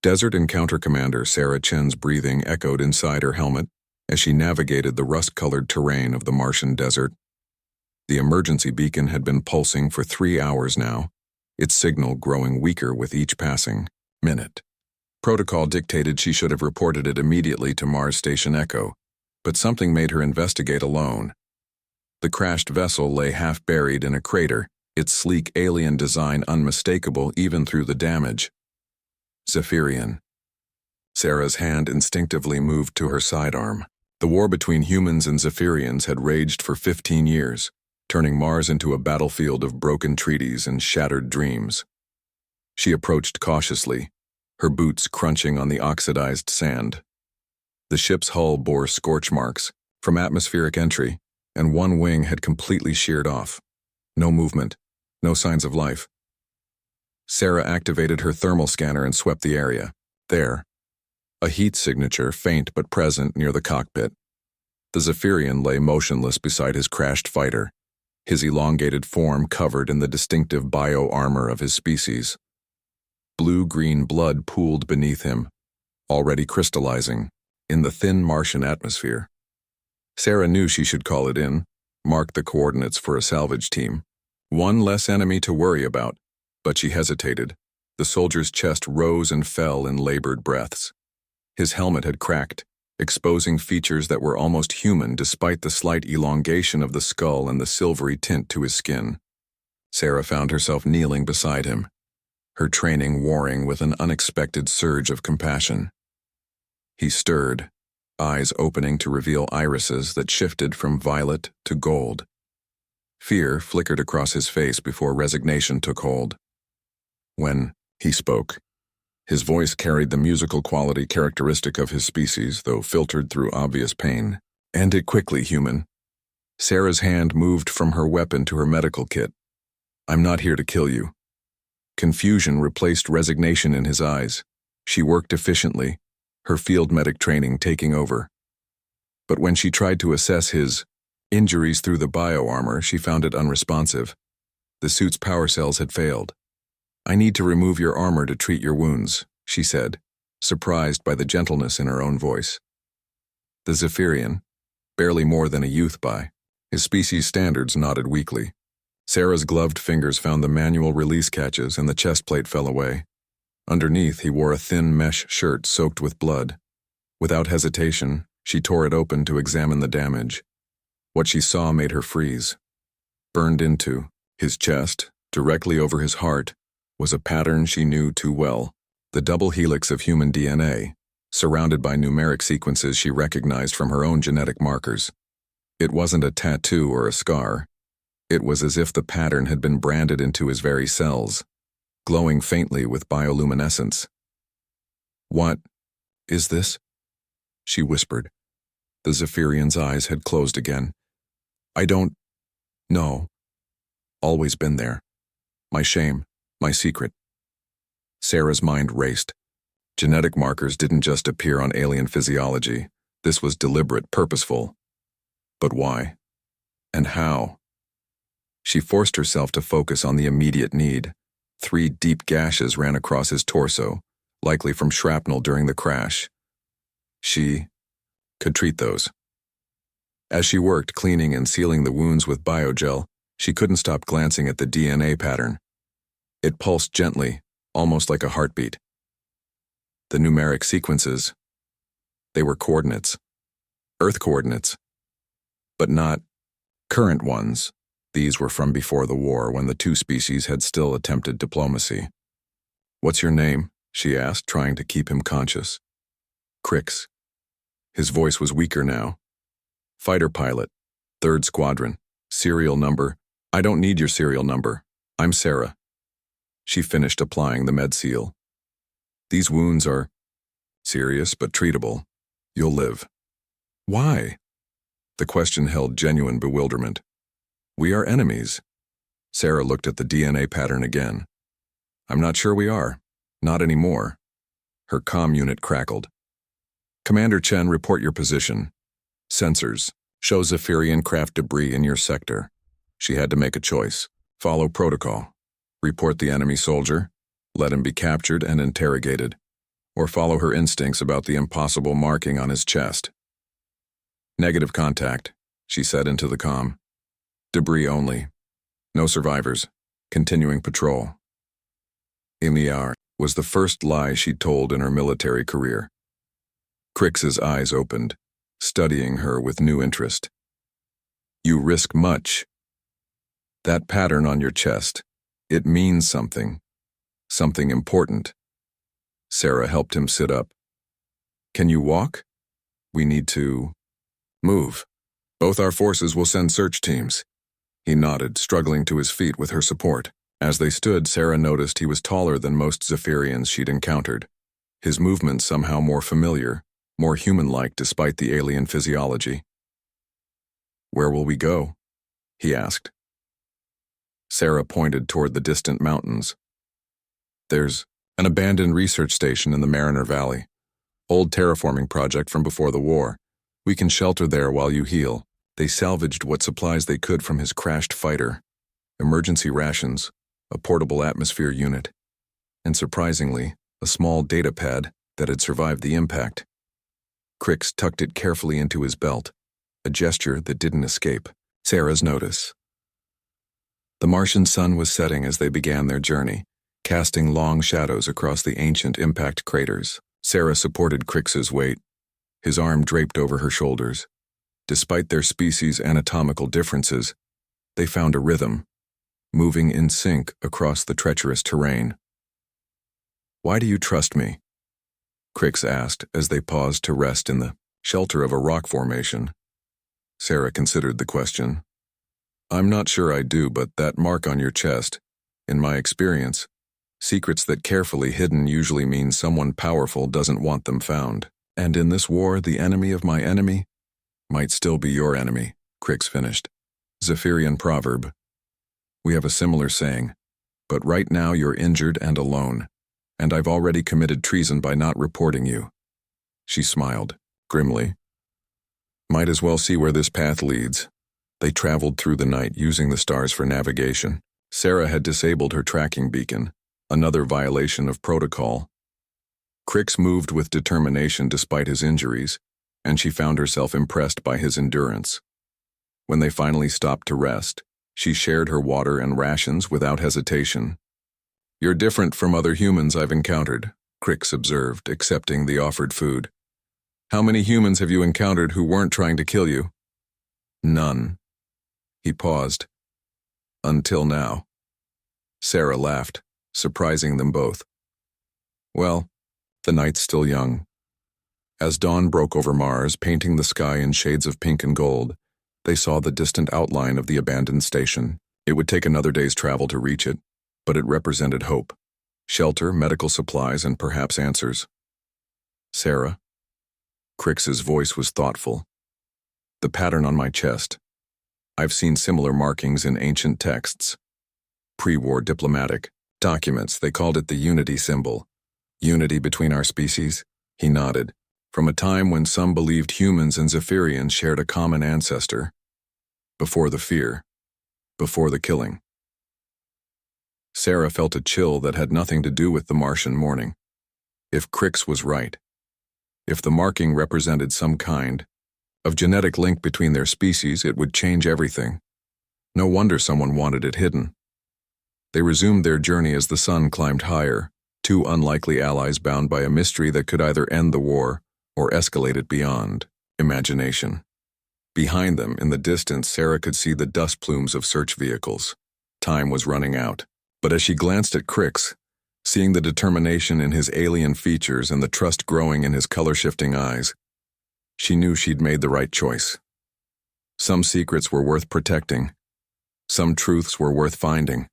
Desert Encounter Commander Sarah Chen's breathing echoed inside her helmet as she navigated the rust-colored terrain of the Martian desert. The emergency beacon had been pulsing for 3 hours now, its signal growing weaker with each passing minute. Protocol dictated she should have reported it immediately to Mars Station Echo, but something made her investigate alone. The crashed vessel lay half buried in a crater, its sleek alien design unmistakable even through the damage. Zephyrian. Sarah's hand instinctively moved to her sidearm. The war between humans and Zephyrians had raged for 15 years, turning Mars into a battlefield of broken treaties and shattered dreams. She approached cautiously, her boots crunching on the oxidized sand. The ship's hull bore scorch marks from atmospheric entry, and one wing had completely sheared off. No movement, no signs of life. Sarah activated her thermal scanner and swept the area. There, a heat signature, faint but present near the cockpit. The Zephyrian lay motionless beside his crashed fighter, his elongated form covered in the distinctive bio-armor of his species. Blue-green blood pooled beneath him, already crystallizing, in the thin Martian atmosphere. Sarah knew she should call it in, mark the coordinates for a salvage team. One less enemy to worry about. But she hesitated. The soldier's chest rose and fell in labored breaths. His helmet had cracked, exposing features that were almost human despite the slight elongation of the skull and the silvery tint to his skin. Sarah found herself kneeling beside him, her training warring with an unexpected surge of compassion. He stirred, eyes opening to reveal irises that shifted from violet to gold. Fear flickered across his face before resignation took hold. When he spoke, his voice carried the musical quality characteristic of his species, though filtered through obvious pain. "End it quickly, human." Sarah's hand moved from her weapon to her medical kit. "I'm not here to kill you." Confusion replaced resignation in his eyes. She worked efficiently, her field medic training taking over. But when she tried to assess his injuries through the bio-armor, she found it unresponsive. The suit's power cells had failed. "I need to remove your armor to treat your wounds," she said, surprised by the gentleness in her own voice. The Zephyrian, barely more than a youth by his species standards, nodded weakly. Sarah's gloved fingers found the manual release catches and the chest plate fell away. Underneath, he wore a thin mesh shirt soaked with blood. Without hesitation, she tore it open to examine the damage. What she saw made her freeze. Burned into his chest, directly over his heart, was a pattern she knew too well, the double helix of human DNA, surrounded by numeric sequences she recognized from her own genetic markers. It wasn't a tattoo or a scar. It was as if the pattern had been branded into his very cells, glowing faintly with bioluminescence. "What is this?" she whispered. The Zephyrian's eyes had closed again. "I don't know. Always been there. My shame. My secret." Sarah's mind raced. Genetic markers didn't just appear on alien physiology. This was deliberate, purposeful. But why? And how? She forced herself to focus on the immediate need. 3 deep gashes ran across his torso, likely from shrapnel during the crash. She could treat those. As she worked cleaning and sealing the wounds with biogel, she couldn't stop glancing at the DNA pattern. It pulsed gently, almost like a heartbeat. The numeric sequences, they were coordinates. Earth coordinates. But not current ones. These were from before the war, when the two species had still attempted diplomacy. "What's your name?" she asked, trying to keep him conscious. "Crix." His voice was weaker now. "Fighter pilot, 3rd Squadron. Serial number." "I don't need your serial number. I'm Sarah." She finished applying the med seal. "These wounds are serious but treatable. You'll live." "Why?" The question held genuine bewilderment. "We are enemies." Sarah looked at the DNA pattern again. "I'm not sure we are. Not anymore." Her comm unit crackled. "Commander Chen, report your position. Sensors. Show Zephyrian craft debris in your sector." She had to make a choice. Follow protocol. Report the enemy soldier. Let him be captured and interrogated. or follow her instincts about the impossible marking on his chest. "Negative contact," she said into the comm. "Debris only. No survivors. Continuing patrol." "MER" was the first lie she'd told in her military career. Crix's eyes opened, studying her with new interest. "You risk much. That pattern on your chest, it means something. Something important." Sarah helped him sit up. "Can you walk? We need to move. Both our forces will send search teams." He nodded, struggling to his feet with her support. As they stood, Sarah noticed he was taller than most Zephyrians she'd encountered. His movements somehow more familiar, more human-like despite the alien physiology. "Where will we go?" he asked. Sarah pointed toward the distant mountains. "There's an abandoned research station in the Mariner Valley. Old terraforming project from before the war. We can shelter there while you heal." They salvaged what supplies they could from his crashed fighter. Emergency rations, a portable atmosphere unit, and surprisingly, a small data pad that had survived the impact. Crix tucked it carefully into his belt, a gesture that didn't escape Sarah's notice. The Martian sun was setting as they began their journey, casting long shadows across the ancient impact craters. Sarah supported Crix's weight, his arm draped over her shoulders. Despite their species' anatomical differences, they found a rhythm, moving in sync across the treacherous terrain. "Why do you trust me?" Crix asked as they paused to rest in the shelter of a rock formation. Sarah considered the question. "I'm not sure I do, but that mark on your chest, in my experience, secrets that carefully hidden usually mean someone powerful doesn't want them found. And in this war, the enemy of my enemy might still be your enemy," Crix finished. Zephyrian proverb. "We have a similar saying, but right now you're injured and alone, and I've already committed treason by not reporting you." She smiled, grimly. "Might as well see where this path leads." They traveled through the night using the stars for navigation. Sarah had disabled her tracking beacon, another violation of protocol. Crix moved with determination despite his injuries, and she found herself impressed by his endurance. When they finally stopped to rest, she shared her water and rations without hesitation. "You're different from other humans I've encountered," Crix observed, accepting the offered food. "How many humans have you encountered who weren't trying to kill you?" "None." He paused. "Until now." Sarah laughed, surprising them both. "Well, the night's still young." As dawn broke over Mars, painting the sky in shades of pink and gold, they saw the distant outline of the abandoned station. It would take another day's travel to reach it, but it represented hope, shelter, medical supplies, and perhaps answers. "Sarah?" Crix's voice was thoughtful. "The pattern on my chest. I've seen similar markings in ancient texts. Pre-war diplomatic documents, they called it the unity symbol. Unity between our species?" He nodded. "From a time when some believed humans and Zephyrians shared a common ancestor. Before the fear. Before the killing." Sarah felt a chill that had nothing to do with the Martian morning. If Crix was right, if the marking represented some kind of genetic link between their species, it would change everything. No wonder someone wanted it hidden. They resumed their journey as the sun climbed higher, two unlikely allies bound by a mystery that could either end the war or escalate it beyond imagination. Behind them, in the distance, Sarah could see the dust plumes of search vehicles. Time was running out, but as she glanced at Crix, seeing the determination in his alien features and the trust growing in his color-shifting eyes, she knew she'd made the right choice. Some secrets were worth protecting. Some truths were worth finding.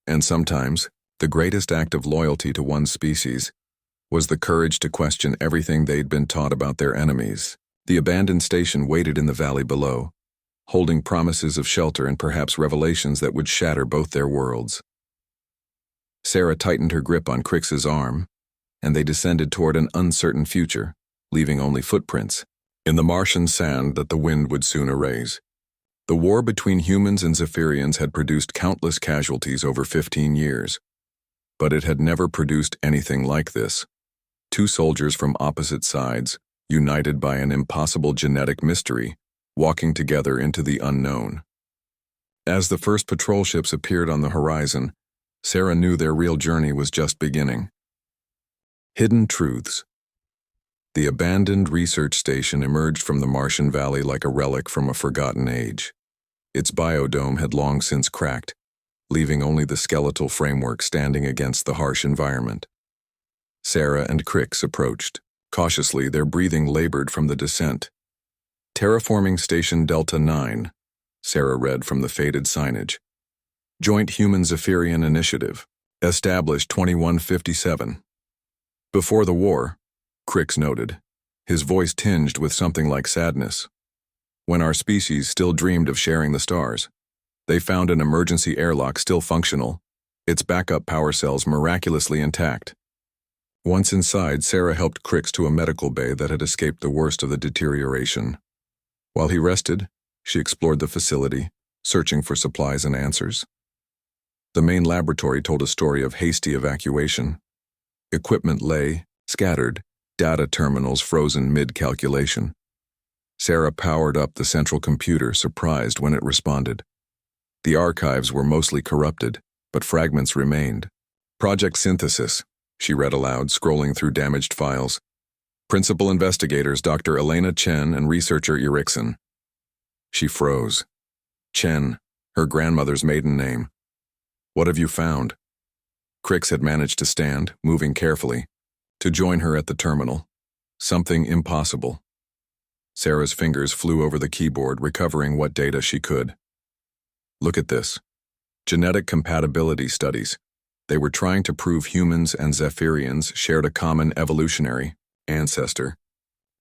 And sometimes, the greatest act of loyalty to one's species was the courage to question everything they'd been taught about their enemies. The abandoned station waited in the valley below, holding promises of shelter and perhaps revelations that would shatter both their worlds. Sarah tightened her grip on Crix's arm, and they descended toward an uncertain future, leaving only footprints in the Martian sand that the wind would soon erase. The war between humans and Zephyrians had produced countless casualties over 15 years, but it had never produced anything like this. Two soldiers from opposite sides, united by an impossible genetic mystery, walking together into the unknown. As the first patrol ships appeared on the horizon, Sarah knew their real journey was just beginning. Hidden truths. The abandoned research station emerged from the Martian valley like a relic from a forgotten age. Its biodome had long since cracked, leaving only the skeletal framework standing against the harsh environment. Sarah and Crix approached. Cautiously, their breathing labored from the descent. Terraforming Station Delta 9, Sarah read from the faded signage. Joint Human-Zephyrian Initiative, established 2157. Before the war, Crix noted, his voice tinged with something like sadness. When our species still dreamed of sharing the stars, they found an emergency airlock still functional, its backup power cells miraculously intact. Once inside, Sarah helped Crix to a medical bay that had escaped the worst of the deterioration. While he rested, she explored the facility, searching for supplies and answers. The main laboratory told a story of hasty evacuation. Equipment lay, scattered, data terminals frozen mid-calculation. Sarah powered up the central computer, surprised when it responded. The archives were mostly corrupted, but fragments remained. Project Synthesis, she read aloud, scrolling through damaged files. Principal investigators Dr. Elena Chen and researcher Erickson. She froze. Chen, her grandmother's maiden name. What have you found? Crix had managed to stand, moving carefully, to join her at the terminal. Something impossible. Sarah's fingers flew over the keyboard, recovering what data she could. Look at this. Genetic compatibility studies. They were trying to prove humans and Zephyrians shared a common evolutionary ancestor.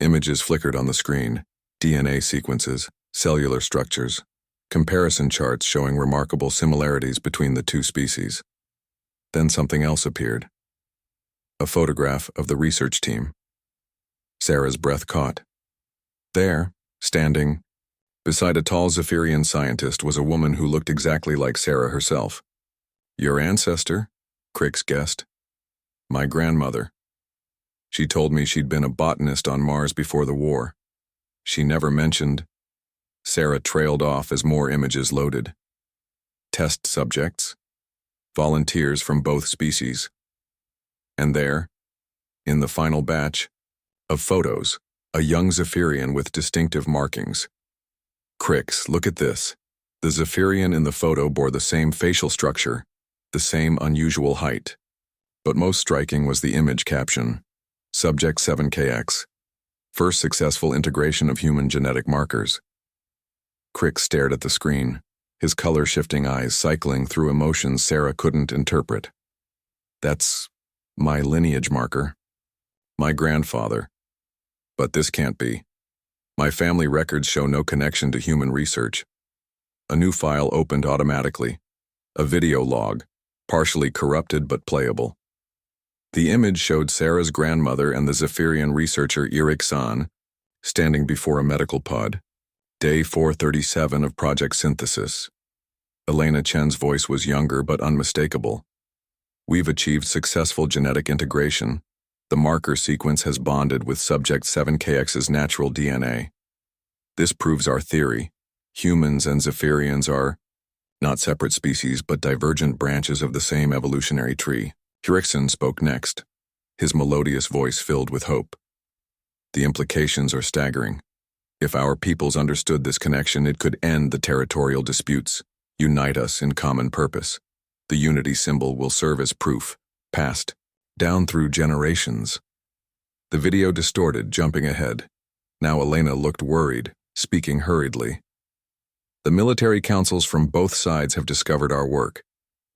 Images flickered on the screen, DNA sequences, cellular structures, comparison charts showing remarkable similarities between the two species. Then something else appeared. A photograph of the research team. Sarah's breath caught. There, standing, beside a tall Zephyrian scientist, was a woman who looked exactly like Sarah herself. Your ancestor? Crix guessed. My grandmother. She told me she'd been a botanist on Mars before the war. She never mentioned. Sarah trailed off as more images loaded. Test subjects. Volunteers from both species. And there, in the final batch of photos, a young Zephyrian with distinctive markings. Crix, look at this. The Zephyrian in the photo bore the same facial structure, the same unusual height. But most striking was the image caption. Subject 7KX. First successful integration of human genetic markers. Crix stared at the screen, his color-shifting eyes cycling through emotions Sarah couldn't interpret. That's my lineage marker. My grandfather. But this can't be. My family records show no connection to human research. A new file opened automatically. A video log, partially corrupted but playable. The image showed Sarah's grandmother and the Zephyrian researcher Erickson standing before a medical pod. Day 437 of Project Synthesis. Elena Chen's voice was younger but unmistakable. We've achieved successful genetic integration. The marker sequence has bonded with subject 7KX's natural DNA. This proves our theory. Humans and Zephyrians are not separate species but divergent branches of the same evolutionary tree. Erickson spoke next, his melodious voice filled with hope. The implications are staggering. If our peoples understood this connection, it could end the territorial disputes, unite us in common purpose. The unity symbol will serve as proof, passed down through generations. The video distorted, jumping ahead. Now Elena looked worried, speaking hurriedly. The military councils from both sides have discovered our work.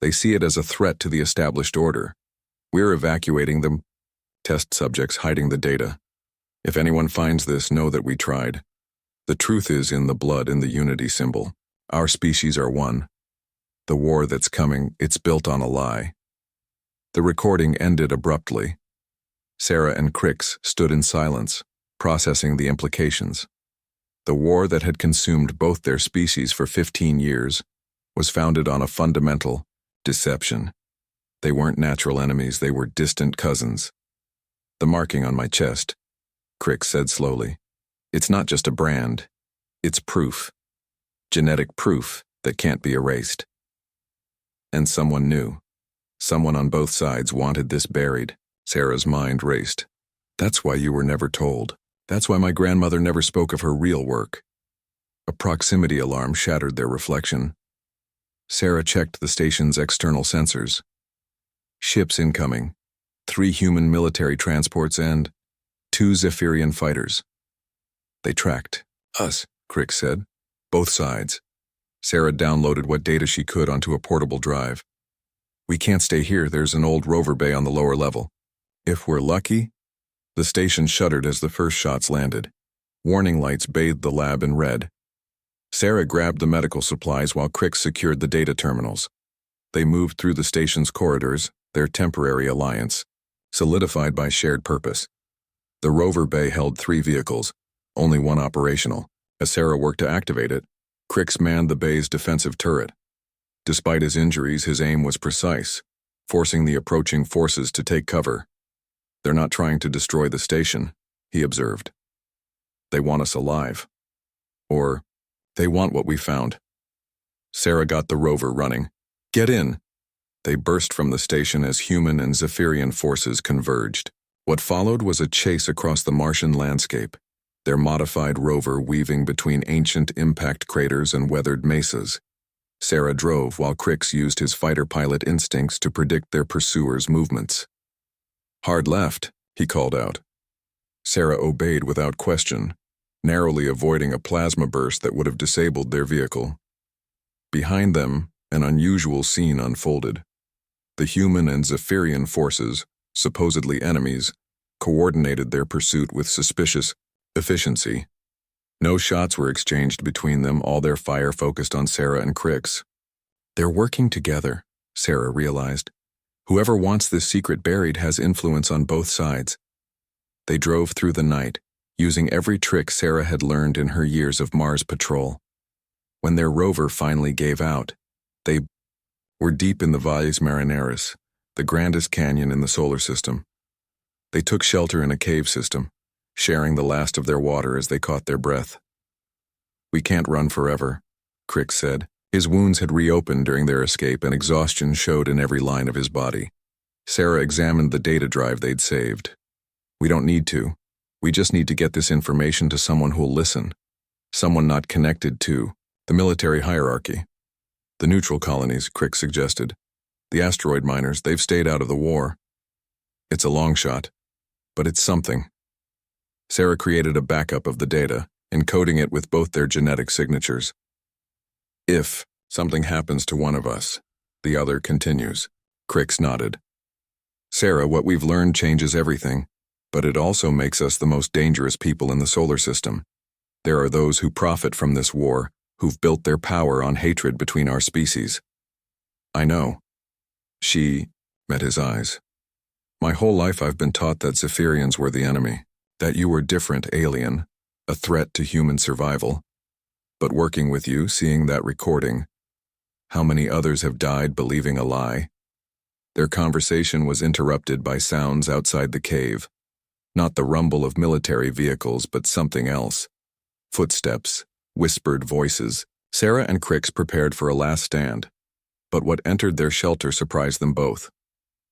They see it as a threat to the established order. We're evacuating them. Test subjects hiding the data. If anyone finds this, know that we tried. The truth is in the blood in the unity symbol. Our species are one. The war that's coming, it's built on a lie. The recording ended abruptly. Sarah and Crix stood in silence, processing the implications. The war that had consumed both their species for 15 years was founded on a fundamental deception. They weren't natural enemies, they were distant cousins. The marking on my chest, Crick said slowly. It's not just a brand. It's proof. Genetic proof that can't be erased. And someone knew. Someone on both sides wanted this buried. Sarah's mind raced. That's why you were never told. That's why my grandmother never spoke of her real work. A proximity alarm shattered their reflection. Sarah checked the station's external sensors. Ships incoming, 3 human military transports and 2 Zephyrian fighters. They tracked us, Crick said. Both sides. Sarah downloaded what data she could onto a portable drive. We can't stay here, there's an old rover bay on the lower level. If we're lucky. The station shuddered as the first shots landed. Warning lights bathed the lab in red. Sarah grabbed the medical supplies while Crick secured the data terminals. They moved through the station's corridors, their temporary alliance, solidified by shared purpose. The rover bay held 3 vehicles, only one operational. As Sarah worked to activate it, Crick manned the bay's defensive turret. Despite his injuries, his aim was precise, forcing the approaching forces to take cover. They're not trying to destroy the station, he observed. They want us alive. Or, they want what we found. Sarah got the rover running. Get in! They burst from the station as human and Zephyrian forces converged. What followed was a chase across the Martian landscape, their modified rover weaving between ancient impact craters and weathered mesas. Sarah drove while Crick used his fighter pilot instincts to predict their pursuers' movements. Hard left, he called out. Sarah obeyed without question, narrowly avoiding a plasma burst that would have disabled their vehicle. Behind them, an unusual scene unfolded. The human and Zephyrian forces, supposedly enemies, coordinated their pursuit with suspicious efficiency. No shots were exchanged between them, all their fire focused on Sarah and Crick. They're working together, Sarah realized. Whoever wants this secret buried has influence on both sides. They drove through the night, using every trick Sarah had learned in her years of Mars patrol. When their rover finally gave out, they were deep in the Valles Marineris, the grandest canyon in the solar system. They took shelter in a cave system, sharing the last of their water as they caught their breath. We can't run forever, Crick said. His wounds had reopened during their escape and exhaustion showed in every line of his body. Sarah examined the data drive they'd saved. We don't need to. We just need to get this information to someone who'll listen. Someone not connected to the military hierarchy. The neutral colonies, Crick suggested. The asteroid miners, they've stayed out of the war. It's a long shot, but it's something. Sarah created a backup of the data, encoding it with both their genetic signatures. If something happens to one of us, the other continues. Crick nodded. Sarah, what we've learned changes everything, but it also makes us the most dangerous people in the solar system. There are those who profit from this war, who've built their power on hatred between our species. I know. She met his eyes. My whole life I've been taught that Zephyrians were the enemy, that you were different, alien, a threat to human survival. But working with you, seeing that recording, how many others have died believing a lie? Their conversation was interrupted by sounds outside the cave. Not the rumble of military vehicles, but something else. Footsteps, whispered voices. Sarah and Crick prepared for a last stand. But what entered their shelter surprised them both.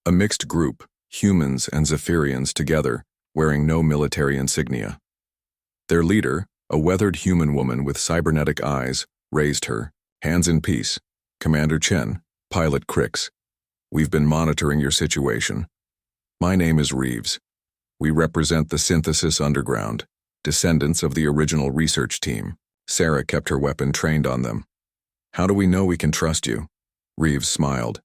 A mixed group, humans and Zephyrians together, wearing no military insignia. Their leader, a weathered human woman with cybernetic eyes, raised her, hands in peace. Commander Chen, Pilot Crick. We've been monitoring your situation. My name is Reeves. We represent the Synthesis Underground, descendants of the original research team. Sarah kept her weapon trained on them. How do we know we can trust you? Reeves smiled.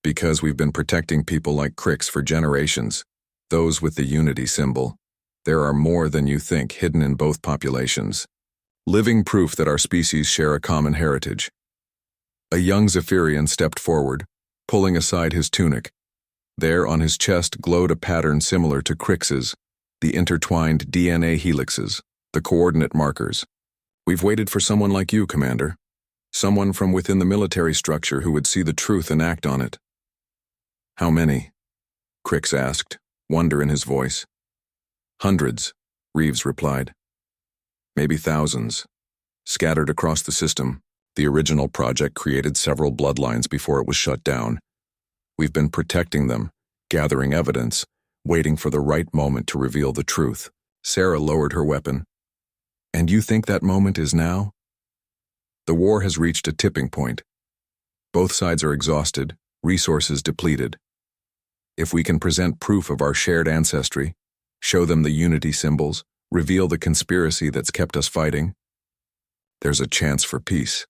Because we've been protecting people like Crick for generations, those with the Unity symbol. There are more than you think hidden in both populations. Living proof that our species share a common heritage. A young Zephyrian stepped forward, pulling aside his tunic. There on his chest glowed a pattern similar to Crick's, the intertwined DNA helixes, the coordinate markers. We've waited for someone like you, Commander. Someone from within the military structure who would see the truth and act on it. How many? Crick asked, wonder in his voice. Hundreds, Reeves replied. Maybe thousands. Scattered across the system, the original project created several bloodlines before it was shut down. We've been protecting them, gathering evidence, waiting for the right moment to reveal the truth. Sarah lowered her weapon. And you think that moment is now? The war has reached a tipping point. Both sides are exhausted, resources depleted. If we can present proof of our shared ancestry, show them the unity symbols, reveal the conspiracy that's kept us fighting, there's a chance for peace.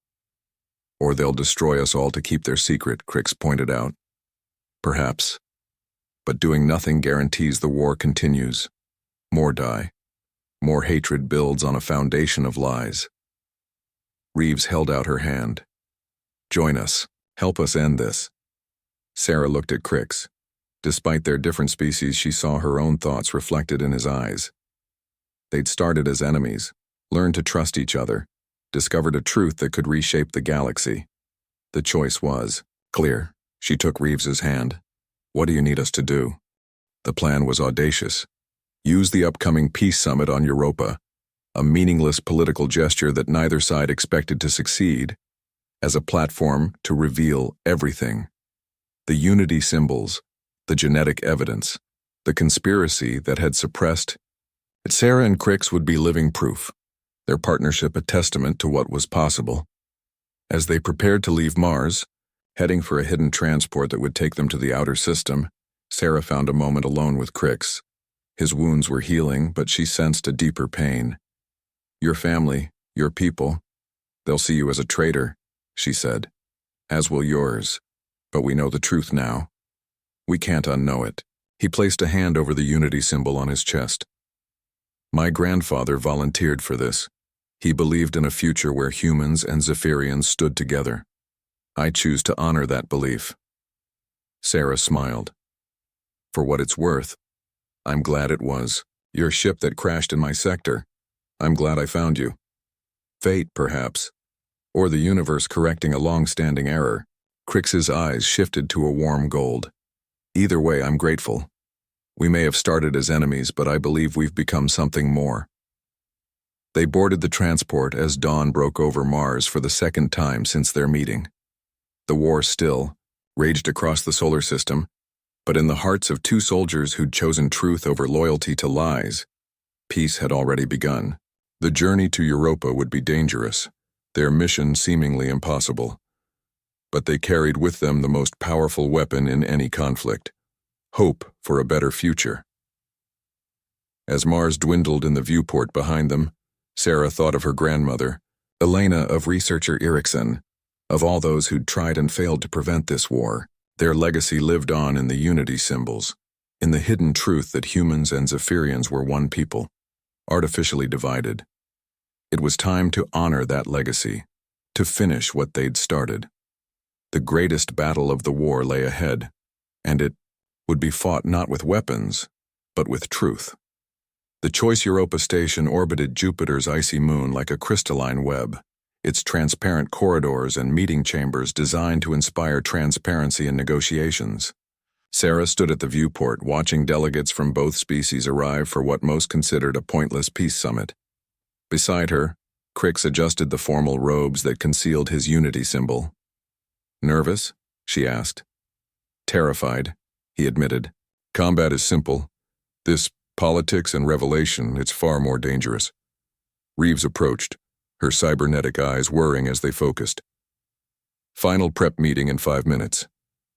Or they'll destroy us all to keep their secret, Crix pointed out. Perhaps. But doing nothing guarantees the war continues. More die. More hatred builds on a foundation of lies. Reeves held out her hand. Join us. Help us end this. Sarah looked at Crix. Despite their different species, she saw her own thoughts reflected in his eyes. They'd started as enemies, learned to trust each other, discovered a truth that could reshape the galaxy. The choice was clear. She took Reeves's hand. What do you need us to do? The plan was audacious. Use the upcoming peace summit on Europa, a meaningless political gesture that neither side expected to succeed, as a platform to reveal everything. The unity symbols, the genetic evidence, the conspiracy that had suppressed. Sarah and Crix would be living proof, their partnership a testament to what was possible. As they prepared to leave Mars, heading for a hidden transport that would take them to the outer system, Sarah found a moment alone with Crix. His wounds were healing, but she sensed a deeper pain. Your family, your people, they'll see you as a traitor, she said. As will yours. But we know the truth now. We can't unknow it. He placed a hand over the unity symbol on his chest. My grandfather volunteered for this. He believed in a future where humans and Zephyrians stood together. I choose to honor that belief. Sarah smiled. For what it's worth, I'm glad it was. Your ship that crashed in my sector. I'm glad I found you. Fate, perhaps. Or the universe correcting a long-standing error. Crix's eyes shifted to a warm gold. Either way, I'm grateful. We may have started as enemies, but I believe we've become something more. They boarded the transport as dawn broke over Mars for the second time since their meeting. The war still raged across the solar system, but in the hearts of two soldiers who'd chosen truth over loyalty to lies, peace had already begun. The journey to Europa would be dangerous, their mission seemingly impossible. But they carried with them the most powerful weapon in any conflict: hope for a better future. As Mars dwindled in the viewport behind them, Sarah thought of her grandmother, Elena, of researcher Erickson, of all those who'd tried and failed to prevent this war. Their legacy lived on in the unity symbols, in the hidden truth that humans and Zephyrians were one people, artificially divided. It was time to honor that legacy, to finish what they'd started. The greatest battle of the war lay ahead, and it would be fought not with weapons, but with truth. The Choice Europa station orbited Jupiter's icy moon like a crystalline web, its transparent corridors and meeting chambers designed to inspire transparency in negotiations. Sarah stood at the viewport, watching delegates from both species arrive for what most considered a pointless peace summit. Beside her, Crix adjusted the formal robes that concealed his unity symbol. Nervous? She asked. Terrified, he admitted. Combat is simple. This politics and revelation, it's far more dangerous. Reeves approached, her cybernetic eyes whirring as they focused. Final prep meeting in 5 minutes.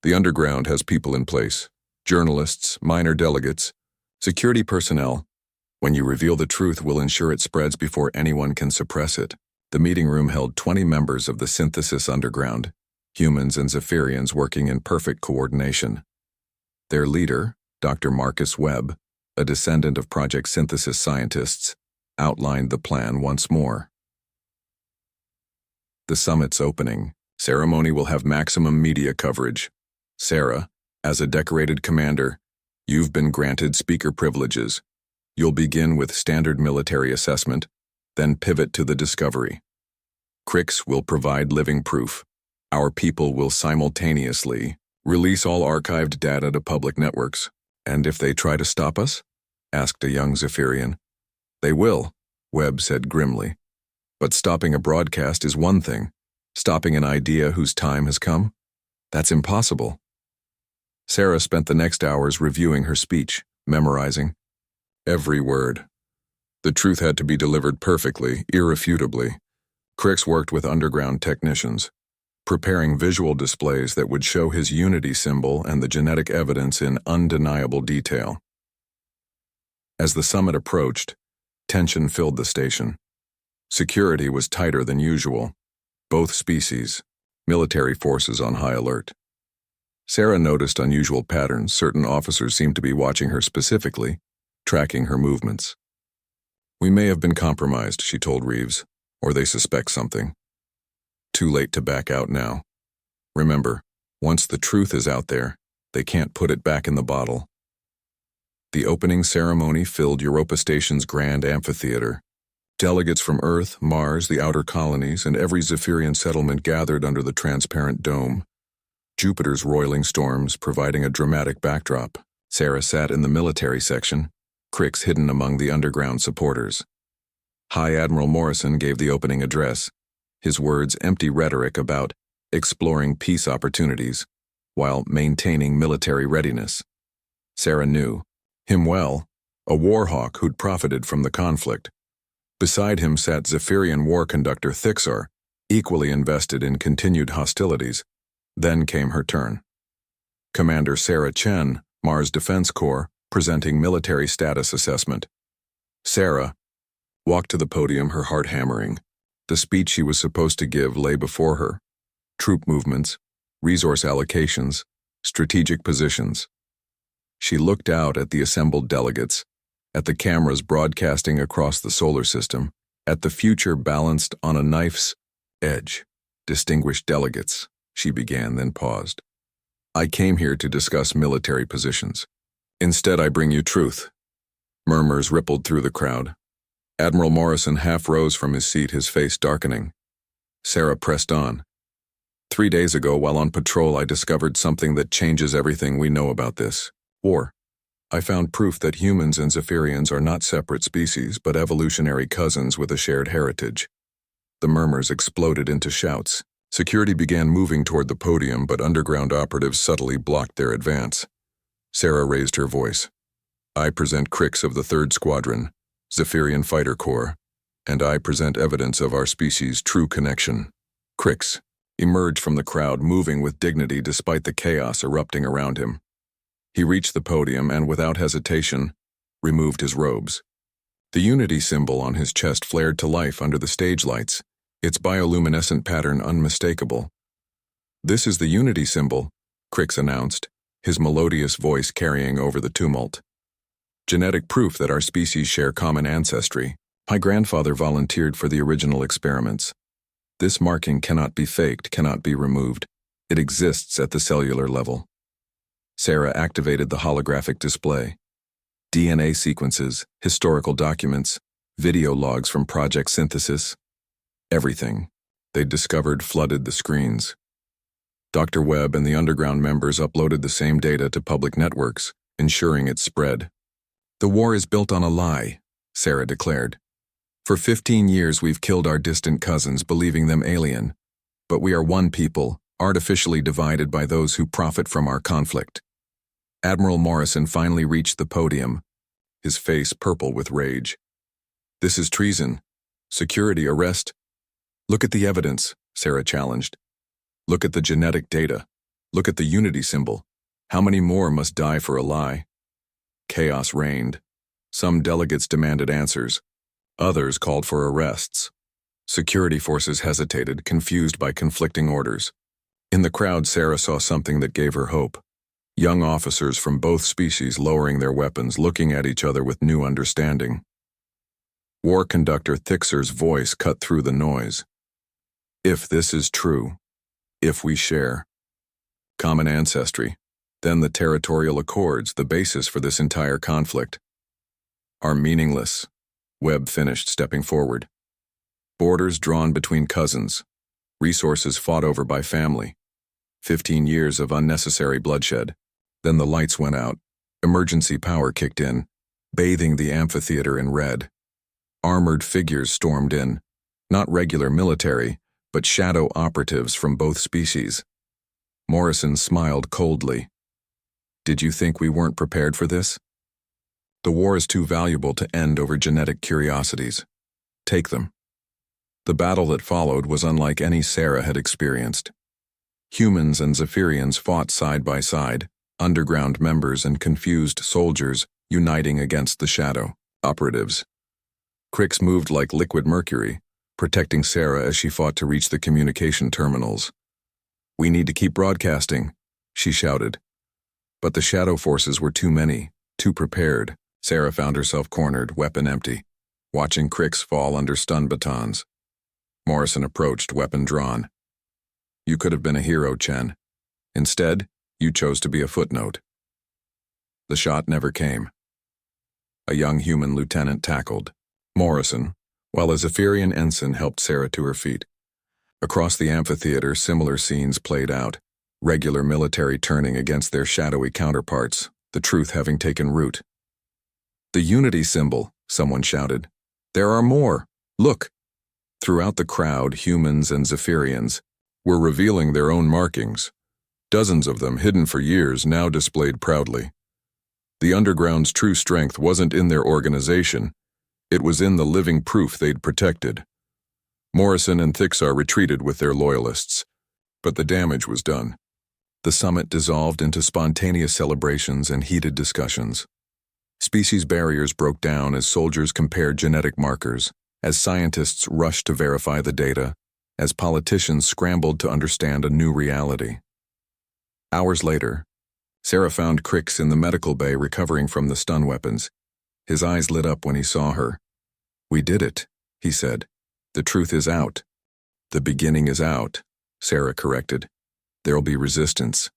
The underground has people in place. Journalists, minor delegates, security personnel. When you reveal the truth, we'll ensure it spreads before anyone can suppress it. The meeting room held 20 members of the Synthesis Underground, humans and Zephyrians working in perfect coordination. Their leader, Dr. Marcus Webb, a descendant of Project Synthesis scientists, outlined the plan once more. The summit's opening ceremony will have maximum media coverage. Sarah, as a decorated commander, you've been granted speaker privileges. You'll begin with standard military assessment, then pivot to the discovery. Crix will provide living proof. Our people will simultaneously release all archived data to public networks. And if they try to stop us, asked a young Zephyrian. They will, Webb said grimly. But stopping a broadcast is one thing. Stopping an idea whose time has come? That's impossible. Sarah spent the next hours reviewing her speech, memorizing every word. The truth had to be delivered perfectly, irrefutably. Crix worked with underground technicians, preparing visual displays that would show his unity symbol and the genetic evidence in undeniable detail. As the summit approached, tension filled the station. Security was tighter than usual. Both species, military forces on high alert. Sarah noticed unusual patterns. Certain officers seemed to be watching her specifically, tracking her movements. We may have been compromised, she told Reeves, or they suspect something. Too late to back out now. Remember, once the truth is out there, they can't put it back in the bottle. The opening ceremony filled Europa Station's grand amphitheater. Delegates from Earth, Mars, the outer colonies, and every Zephyrian settlement gathered under the transparent dome. Jupiter's roiling storms providing a dramatic backdrop. Sarah sat in the military section, Crix hidden among the underground supporters. High Admiral Morrison gave the opening address, his words empty rhetoric about exploring peace opportunities while maintaining military readiness. Sarah knew him well, a warhawk who'd profited from the conflict. Beside him sat Zephyrian war conductor Thixar, equally invested in continued hostilities. Then came her turn. Commander Sarah Chen, Mars Defense Corps, presenting military status assessment. Sarah walked to the podium, her heart hammering. The speech she was supposed to give lay before her. Troop movements, resource allocations, strategic positions. She looked out at the assembled delegates, at the cameras broadcasting across the solar system, at the future balanced on a knife's edge. Distinguished delegates, she began, then paused. I came here to discuss military positions. Instead, I bring you truth. Murmurs rippled through the crowd. Admiral Morrison half rose from his seat, his face darkening. Sarah pressed on. 3 days ago, while on patrol, I discovered something that changes everything we know about this war. I found proof that humans and Zephyrians are not separate species, but evolutionary cousins with a shared heritage. The murmurs exploded into shouts. Security began moving toward the podium, but underground operatives subtly blocked their advance. Sarah raised her voice. I present Crix of the 3rd Squadron, Zephyrian Fighter Corps, and I present evidence of our species' true connection. Crix emerged from the crowd, moving with dignity despite the chaos erupting around him. He reached the podium and, without hesitation, removed his robes. The unity symbol on his chest flared to life under the stage lights, its bioluminescent pattern unmistakable. This is the unity symbol, Crix announced, his melodious voice carrying over the tumult. Genetic proof that our species share common ancestry. My grandfather volunteered for the original experiments. This marking cannot be faked, cannot be removed. It exists at the cellular level. Sarah activated the holographic display. DNA sequences, historical documents, video logs from Project Synthesis. Everything they'd discovered flooded the screens. Dr. Webb and the underground members uploaded the same data to public networks, ensuring its spread. The war is built on a lie, Sarah declared. For 15 years we've killed our distant cousins, believing them alien. But we are one people, artificially divided by those who profit from our conflict. Admiral Morrison finally reached the podium, his face purple with rage. This is treason. Security arrest. Look at the evidence, Sarah challenged. Look at the genetic data. Look at the unity symbol. How many more must die for a lie? Chaos reigned. Some delegates demanded answers. Others called for arrests. Security forces hesitated, confused by conflicting orders. In the crowd, Sarah saw something that gave her hope. Young officers from both species lowering their weapons, looking at each other with new understanding. War conductor Thixar's voice cut through the noise. If this is true, if we share common ancestry, then the territorial accords, the basis for this entire conflict, are meaningless, Webb finished, stepping forward. Borders drawn between cousins, resources fought over by family, 15 years of unnecessary bloodshed. Then the lights went out, emergency power kicked in, bathing the amphitheater in red. Armored figures stormed in, not regular military, but shadow operatives from both species. Morrison smiled coldly. "Did you think we weren't prepared for this? The war is too valuable to end over genetic curiosities. Take them." The battle that followed was unlike any Sarah had experienced. Humans and Zephyrians fought side by side, underground members and confused soldiers uniting against the shadow operatives. Crix moved like liquid mercury, protecting Sarah as she fought to reach the communication terminals. "We need to keep broadcasting," she shouted. But the shadow forces were too many, too prepared. Sarah found herself cornered, weapon empty, watching Crix fall under stun batons. Morrison approached, weapon drawn. "You could have been a hero, Chen. Instead, you chose to be a footnote." The shot never came. A young human lieutenant tackled Morrison, while a Zephyrian ensign helped Sarah to her feet. Across the amphitheater, similar scenes played out, regular military turning against their shadowy counterparts, the truth having taken root. "The unity symbol," someone shouted. "There are more. Look." Throughout the crowd, humans and Zephyrians were revealing their own markings. Dozens of them, hidden for years, now displayed proudly. The underground's true strength wasn't in their organization. It was in the living proof they'd protected. Morrison and Thixar retreated with their loyalists, but the damage was done. The summit dissolved into spontaneous celebrations and heated discussions. Species barriers broke down as soldiers compared genetic markers, as scientists rushed to verify the data, as politicians scrambled to understand a new reality. Hours later, Sarah found Crix in the medical bay recovering from the stun weapons. His eyes lit up when he saw her. "We did it," he said. "The truth is out." "The beginning is out," Sarah corrected. "There'll be resistance.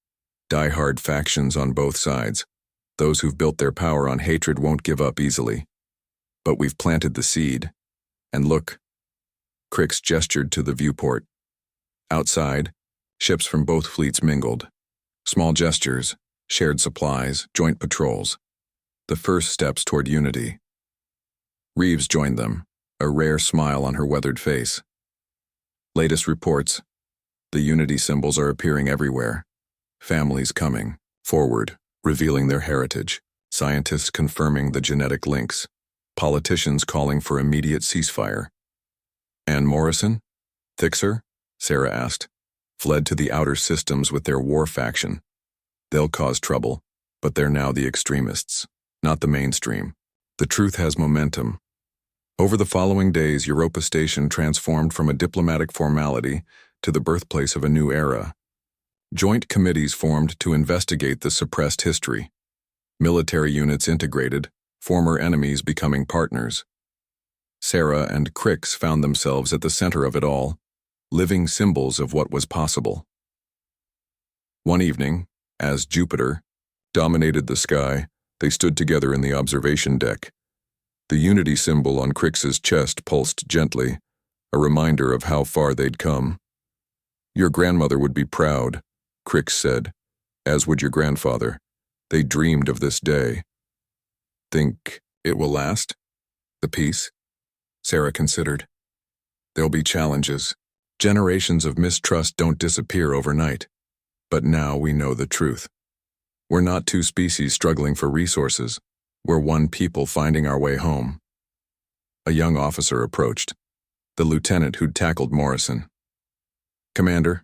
Die-hard factions on both sides. Those who've built their power on hatred won't give up easily. But we've planted the seed. And look." Crix gestured to the viewport. Outside, ships from both fleets mingled. Small gestures, shared supplies, joint patrols. The first steps toward unity. Reeves joined them, a rare smile on her weathered face. "Latest reports. The unity symbols are appearing everywhere. Families coming forward, revealing their heritage. Scientists confirming the genetic links. Politicians calling for immediate ceasefire." "And Morrison? Thixar?" Sarah asked. "Fled to the outer systems with their war faction. They'll cause trouble, but they're now the extremists, not the mainstream. The truth has momentum." Over the following days, Europa Station transformed from a diplomatic formality to the birthplace of a new era. Joint committees formed to investigate the suppressed history. Military units integrated, former enemies becoming partners. Sarah and Crix found themselves at the center of it all, living symbols of what was possible. One evening, as Jupiter dominated the sky, they stood together in the observation deck. The unity symbol on Crix's chest pulsed gently, a reminder of how far they'd come. "Your grandmother would be proud," Crix said, "as would your grandfather. They dreamed of this day." "Think it will last? The peace?" Sarah considered. "There'll be challenges. Generations of mistrust don't disappear overnight. But now we know the truth. We're not two species struggling for resources. We're one people finding our way home." A young officer approached, the lieutenant who'd tackled Morrison. "Commander,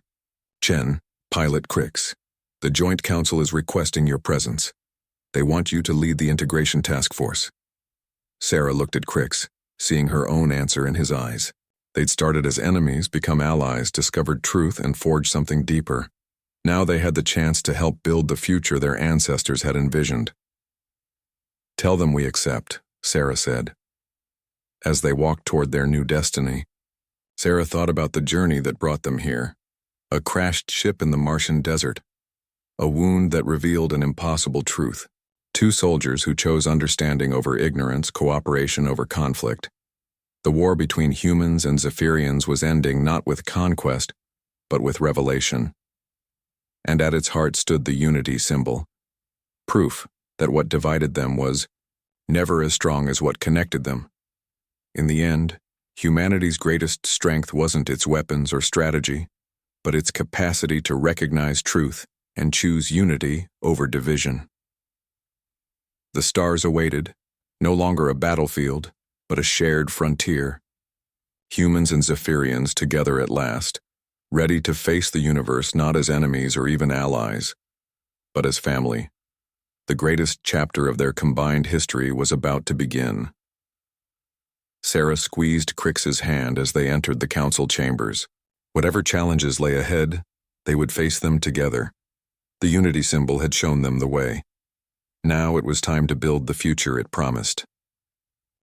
Chen, Pilot Crix, the Joint Council is requesting your presence. They want you to lead the integration task force." Sarah looked at Crix, seeing her own answer in his eyes. They'd started as enemies, become allies, discovered truth, and forged something deeper. Now they had the chance to help build the future their ancestors had envisioned. "Tell them we accept," Sarah said. As they walked toward their new destiny, Sarah thought about the journey that brought them here. A crashed ship in the Martian desert. A wound that revealed an impossible truth. Two soldiers who chose understanding over ignorance, cooperation over conflict. The war between humans and Zephyrians was ending not with conquest, but with revelation. And at its heart stood the unity symbol. Proof that what divided them was never as strong as what connected them. In the end, humanity's greatest strength wasn't its weapons or strategy, but its capacity to recognize truth and choose unity over division. The stars awaited, no longer a battlefield, but a shared frontier. Humans and Zephyrians together at last, ready to face the universe not as enemies or even allies, but as family. The greatest chapter of their combined history was about to begin. Sarah squeezed Crix's hand as they entered the council chambers. Whatever challenges lay ahead, they would face them together. The unity symbol had shown them the way. Now it was time to build the future it promised.